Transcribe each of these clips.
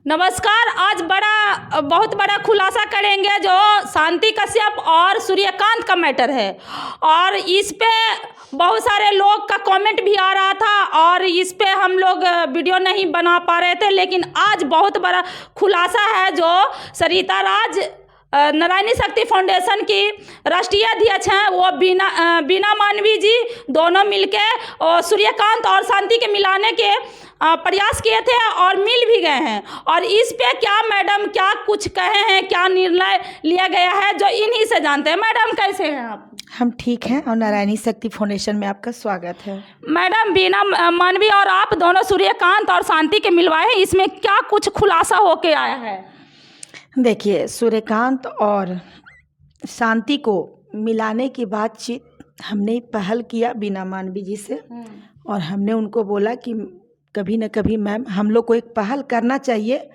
नमस्कार। आज बहुत बड़ा खुलासा करेंगे जो शांति कश्यप और सूर्यकांत का मैटर है। और इस पे बहुत सारे लोग का कमेंट भी आ रहा था और इस पे हम लोग वीडियो नहीं बना पा रहे थे, लेकिन आज बहुत बड़ा खुलासा है जो सरिता राज नारायणी शक्ति फाउंडेशन की राष्ट्रीय अध्यक्ष हैं, वो बीना मानवी जी दोनों मिलके सूर्यकांत और शांति के मिलाने के प्रयास किए थे और मिल भी गए हैं। और इस पे क्या मैडम क्या कुछ कहे हैं, क्या निर्णय लिया गया है, जो इन्हीं से जानते हैं। मैडम कैसे हैं आप? हम ठीक हैं और नारायणी शक्ति फाउंडेशन में आपका स्वागत है। मैडम, बीना मानवी और आप दोनों सूर्यकांत और शांति के मिलवाए हैं, इसमें क्या कुछ खुलासा होके आया है? देखिए, सूर्यकांत और शांति को मिलाने की बातचीत हमने पहल किया बीना मानवी जी से, और हमने उनको बोला कि कभी न कभी मैम हम लोग को एक पहल करना चाहिए।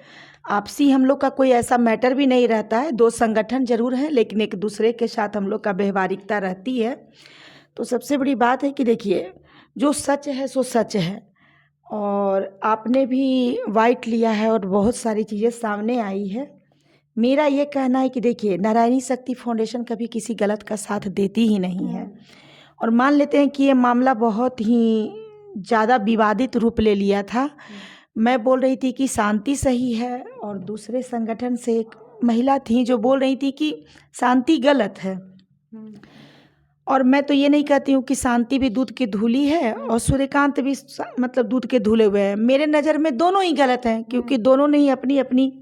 आपसी हम लोग का कोई ऐसा मैटर भी नहीं रहता है, दो संगठन जरूर हैं लेकिन एक दूसरे के साथ हम लोग का व्यवहारिकता रहती है। तो सबसे बड़ी बात है कि देखिए, जो सच है सो सच है, और आपने भी वाइट लिया है और बहुत सारी चीज़ें सामने आई है। मेरा ये कहना है कि देखिए, नारायणी शक्ति फाउंडेशन कभी किसी गलत का साथ देती ही नहीं है। और मान लेते हैं कि ये मामला बहुत ही ज़्यादा विवादित रूप ले लिया था। मैं बोल रही थी कि शांति सही है, और दूसरे संगठन से एक महिला थी जो बोल रही थी कि शांति गलत है। और मैं तो ये नहीं कहती हूँ कि शांति भी दूध की धूली है और सूर्यकांत भी मतलब दूध के धुले हुए हैं। मेरे नज़र में दोनों ही गलत हैं, क्योंकि दोनों ने ही अपनी अपनी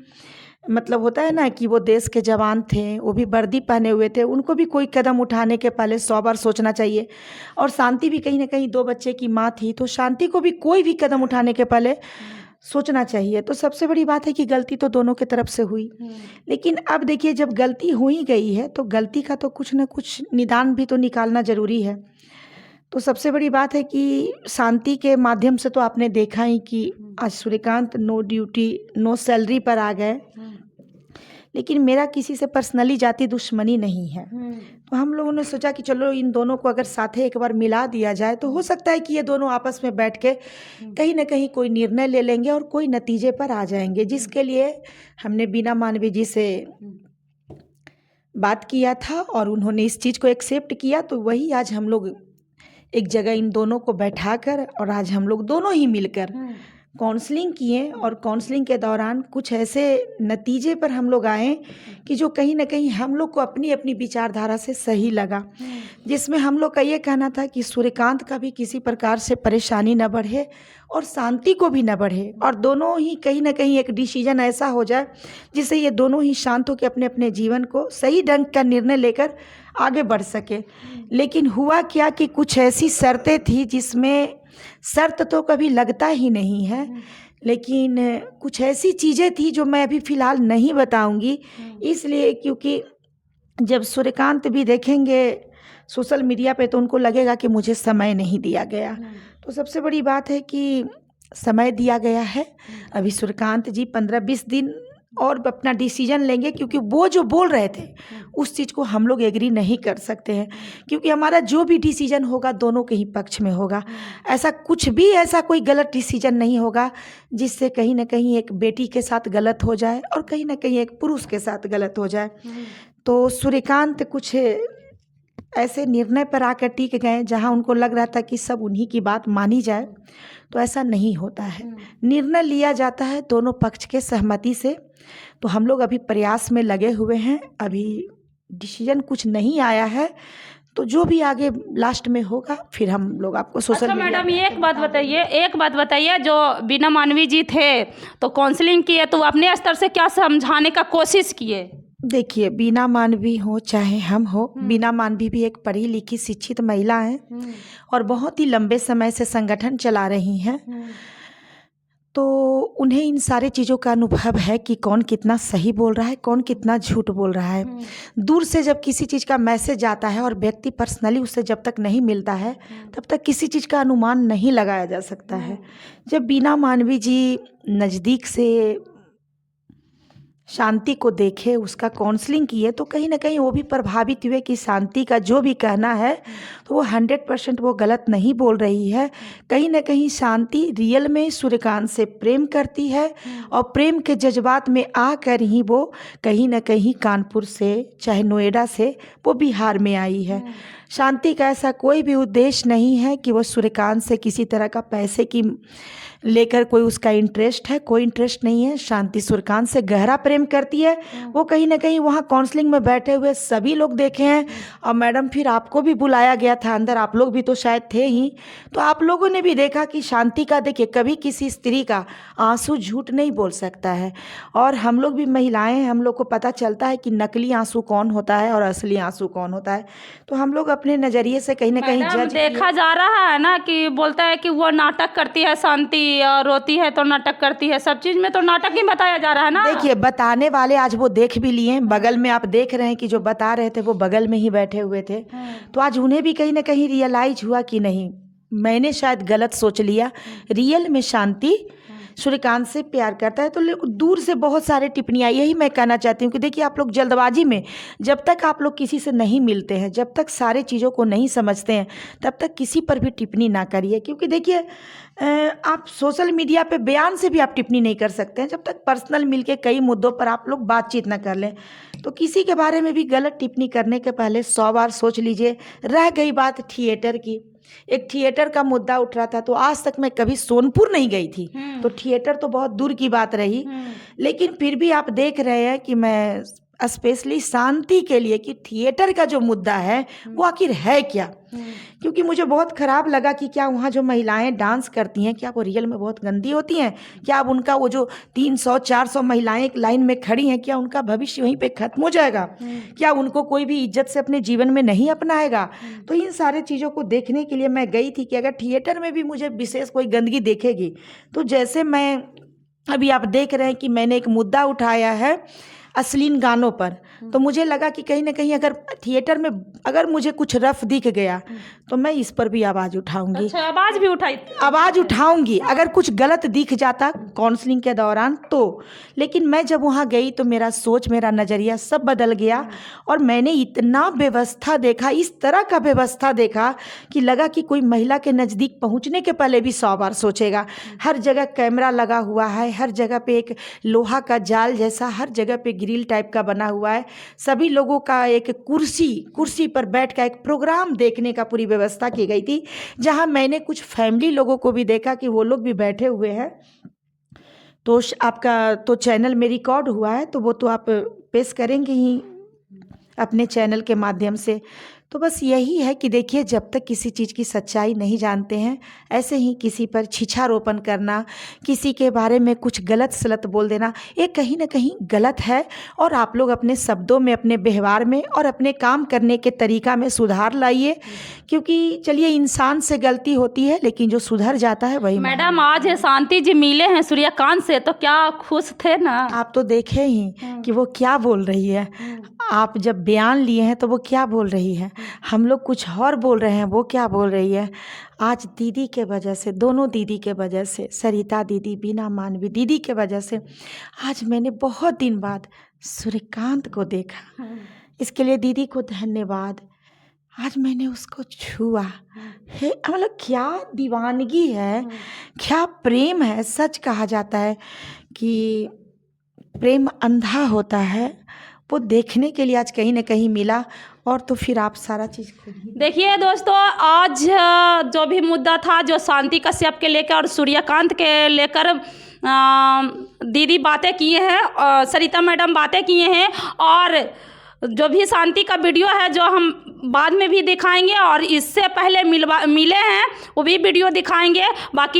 मतलब होता है ना कि वो देश के जवान थे, वो भी वर्दी पहने हुए थे, उनको भी कोई कदम उठाने के पहले 100 बार सोचना चाहिए। और शांति भी कहीं ना कहीं 2 बच्चे की माँ थी, तो शांति को भी कोई भी कदम उठाने के पहले सोचना चाहिए। तो सबसे बड़ी बात है कि गलती तो दोनों की तरफ से हुई, लेकिन अब देखिए, जब गलती हो ही गई है तो गलती का तो कुछ ना कुछ निदान भी तो निकालना ज़रूरी है। तो सबसे बड़ी बात है कि शांति के माध्यम से तो आपने देखा ही कि आज Suryakant no duty no salary पर आ गए। लेकिन मेरा किसी से पर्सनली जाति दुश्मनी नहीं है, तो हम लोगों ने सोचा कि चलो इन दोनों को अगर साथे एक बार मिला दिया जाए तो हो सकता है कि ये दोनों आपस में बैठ के कहीं ना कहीं कोई निर्णय ले लेंगे और कोई नतीजे पर आ जाएंगे, जिसके लिए हमने बीना मानवी जी से बात किया था और उन्होंने इस चीज़ को एक्सेप्ट किया। तो वही आज हम लोग एक जगह इन दोनों को बैठाकर और आज हम लोग दोनों ही मिलकर काउंसलिंग किए, और काउंसलिंग के दौरान कुछ ऐसे नतीजे पर हम लोग आए कि जो कहीं ना कहीं हम लोग को अपनी अपनी विचारधारा से सही लगा। जिसमें हम लोग का ये कहना था कि सूर्यकांत का भी किसी प्रकार से परेशानी न बढ़े और शांति को भी न बढ़े, और दोनों ही कहीं ना कहीं एक डिसीजन ऐसा हो जाए जिससे ये दोनों ही शांत होकर अपने अपने जीवन को सही ढंग का निर्णय लेकर आगे बढ़ सके। लेकिन हुआ क्या कि कुछ ऐसी शर्तें थी जिसमें शर्त तो कभी लगता ही नहीं है, लेकिन कुछ ऐसी चीज़ें थी जो मैं अभी फ़िलहाल नहीं बताऊंगी, इसलिए क्योंकि जब सूर्यकांत भी देखेंगे सोशल मीडिया पे तो उनको लगेगा कि मुझे समय नहीं दिया गया। तो सबसे बड़ी बात है कि समय दिया गया है। अभी सूर्यकांत जी 15-20 दिन और अपना डिसीजन लेंगे, क्योंकि वो जो बोल रहे थे उस चीज़ को हम लोग एग्री नहीं कर सकते हैं, क्योंकि हमारा जो भी डिसीजन होगा दोनों के ही पक्ष में होगा। ऐसा कुछ भी ऐसा कोई गलत डिसीजन नहीं होगा जिससे कहीं ना कहीं एक बेटी के साथ गलत हो जाए और कहीं ना कहीं एक पुरुष के साथ गलत हो जाए। तो सूर्यकांत कुछ ऐसे निर्णय पर आकर टिक गए जहां उनको लग रहा था कि सब उन्हीं की बात मानी जाए, तो ऐसा नहीं होता है। निर्णय लिया जाता है दोनों पक्ष के सहमति से। तो हम लोग अभी प्रयास में लगे हुए हैं, अभी डिसीजन कुछ नहीं आया है, तो जो भी आगे लास्ट में होगा फिर हम लोग आपको सोशल मीडिया। मैडम, ये एक बात बताइए, जो बीना मानवी जी थे तो काउंसलिंग किए, तो वो अपने स्तर से क्या समझाने का कोशिश किए? देखिए, बीना मानवी हो चाहे हम हो, बीना मानवी भी एक पढ़ी लिखी शिक्षित महिला हैं और बहुत ही लंबे समय से संगठन चला रही हैं। तो उन्हें इन सारे चीज़ों का अनुभव है कि कौन कितना सही बोल रहा है, कौन कितना झूठ बोल रहा है। दूर से जब किसी चीज़ का मैसेज आता है और व्यक्ति पर्सनली उससे जब तक नहीं मिलता है तब तक किसी चीज़ का अनुमान नहीं लगाया जा सकता है। जब बीना मानवी जी नज़दीक से शांति को देखे, उसका काउंसलिंग किए, तो कहीं ना कहीं वो भी प्रभावित हुए कि शांति का जो भी कहना है तो वो 100% वो गलत नहीं बोल रही है। कहीं ना कहीं शांति रियल में सूर्यकांत से प्रेम करती है और प्रेम के जज्बात में आकर ही वो कहीं ना कहीं कानपुर से चाहे नोएडा से वो बिहार में आई है। शांति का ऐसा कोई भी उद्देश्य नहीं है कि वो सूर्यकांत से किसी तरह का पैसे की लेकर कोई उसका इंटरेस्ट है, कोई इंटरेस्ट नहीं है। शांति सूर्यकांत से गहरा प्रेम करती है। वो कहीं ना कहीं वहाँ काउंसलिंग में बैठे हुए सभी लोग देखे हैं। और मैडम फिर आपको भी बुलाया गया था अंदर, आप लोग भी तो शायद थे ही, तो आप लोगों ने भी देखा कि शांति का, देखिए कभी किसी स्त्री का आंसू झूठ नहीं बोल सकता है। और हम लोग भी महिलाएं हैं, हम लोग को पता चलता है कि नकली आंसू कौन होता है और असली आंसू कौन होता है। तो हम लोग अपने नज़रिए से कहीं ना कहीं जज देखा जा रहा है ना कि बोलता है कि वो नाटक करती है शांति, और रोती है तो नाटक करती है, सब चीज में तो नाटक ही बताया जा रहा है ना। देखिए बताने वाले आज वो देख भी लिए, बगल में आप देख रहे हैं कि जो बता रहे थे वो बगल में ही बैठे हुए थे। तो आज उन्हें भी कहीं ना कहीं रियलाइज हुआ कि नहीं, मैंने शायद गलत सोच लिया, रियल में शांति सूर्यकांत से प्यार करता है। तो दूर से बहुत सारे टिप्पणियाँ, यही मैं कहना चाहती हूँ कि देखिए आप लोग जल्दबाजी में, जब तक आप लोग किसी से नहीं मिलते हैं, जब तक सारे चीज़ों को नहीं समझते हैं, तब तक किसी पर भी टिप्पणी ना करिए। क्योंकि देखिए आप सोशल मीडिया पे बयान से भी आप टिप्पणी नहीं कर सकते हैं, जब तक पर्सनल मिलके कई मुद्दों पर आप लोग बातचीत ना कर लें। तो किसी के बारे में भी गलत टिप्पणी करने के पहले 100 बार सोच लीजिए। रह गई बात थिएटर की, एक थिएटर का मुद्दा उठ रहा था, तो आज तक मैं कभी सोनपुर नहीं गई थी, तो थिएटर तो बहुत दूर की बात रही। लेकिन फिर भी आप देख रहे हैं कि मैं स्पेशली शांति के लिए कि थिएटर का जो मुद्दा है वो आखिर है क्या। क्योंकि मुझे बहुत ख़राब लगा कि क्या वहाँ जो महिलाएं डांस करती हैं, क्या वो रियल में बहुत गंदी होती हैं? क्या अब उनका वो जो 300-400 महिलाएं एक लाइन में खड़ी हैं, क्या उनका भविष्य वहीं पे ख़त्म हो जाएगा? क्या उनको कोई भी इज्जत से अपने जीवन में नहीं अपनाएगा? तो इन सारे चीज़ों को देखने के लिए मैं गई थी कि अगर थिएटर में भी मुझे विशेष कोई गंदगी देखेगी, तो जैसे मैं अभी आप देख रहे हैं कि मैंने एक मुद्दा उठाया है अश्लील गानों पर, तो मुझे लगा कि कहीं ना कहीं अगर थिएटर में अगर मुझे कुछ रफ दिख गया तो मैं इस पर भी आवाज़ उठाऊंगी। अच्छा, आवाज़ भी उठाई? आवाज़ उठाऊंगी अगर कुछ गलत दिख जाता काउंसलिंग के दौरान तो। लेकिन मैं जब वहाँ गई तो मेरा सोच, मेरा नज़रिया सब बदल गया और मैंने इतना व्यवस्था देखा, इस तरह का व्यवस्था देखा कि लगा कि कोई महिला के नज़दीक पहुँचने के पहले भी 100 बार सोचेगा। हर जगह कैमरा लगा हुआ है, हर जगह पे एक लोहा का जाल जैसा हर जगह पे ग्रिल टाइप का बना हुआ है। सभी लोगों का एक कुर्सी पर बैठ कर एक प्रोग्राम देखने का पूरी व्यवस्था की गई थी, जहां मैंने कुछ फैमिली लोगों को भी देखा कि वो लोग भी बैठे हुए हैं। तो आपका तो चैनल में रिकॉर्ड हुआ है, तो वो तो आप पेश करेंगे ही अपने चैनल के माध्यम से। तो बस यही है कि देखिए जब तक किसी चीज़ की सच्चाई नहीं जानते हैं, ऐसे ही किसी पर छीछारोपण करना, किसी के बारे में कुछ गलत सलत बोल देना, ये कहीं ना कहीं गलत है। और आप लोग अपने शब्दों में, अपने व्यवहार में और अपने काम करने के तरीका में सुधार लाइए। क्योंकि चलिए इंसान से गलती होती है, लेकिन जो सुधर जाता है वही। मैडम आज शांति जी मिले हैं सूर्यकांत से, तो क्या खुश थे ना? आप तो देखे ही कि वो क्या बोल रही है। आप जब बयान लिए हैं तो वो क्या बोल रही है, हम लोग कुछ और बोल रहे हैं, वो क्या बोल रही है। आज दीदी के वजह से, दोनों दीदी के वजह से, सरिता दीदी, बीना मानवी दीदी के वजह से आज मैंने बहुत दिन बाद सूर्यकांत को देखा। इसके लिए दीदी को धन्यवाद। आज मैंने उसको छुआ है, मतलब क्या दीवानगी है, क्या प्रेम है। सच कहा जाता है कि प्रेम अंधा होता है, वो देखने के लिए आज कहीं ना कहीं मिला। और तो फिर आप सारा चीज़ देखिए दोस्तों, आज जो भी मुद्दा था, जो शांति कश्यप के लेकर और सूर्यकांत के लेकर दीदी बातें किए हैं, सरिता मैडम बातें किए हैं, और जो भी शांति का वीडियो है जो हम बाद में भी दिखाएंगे, और इससे पहले मिले हैं वो भी वीडियो दिखाएंगे। बाकी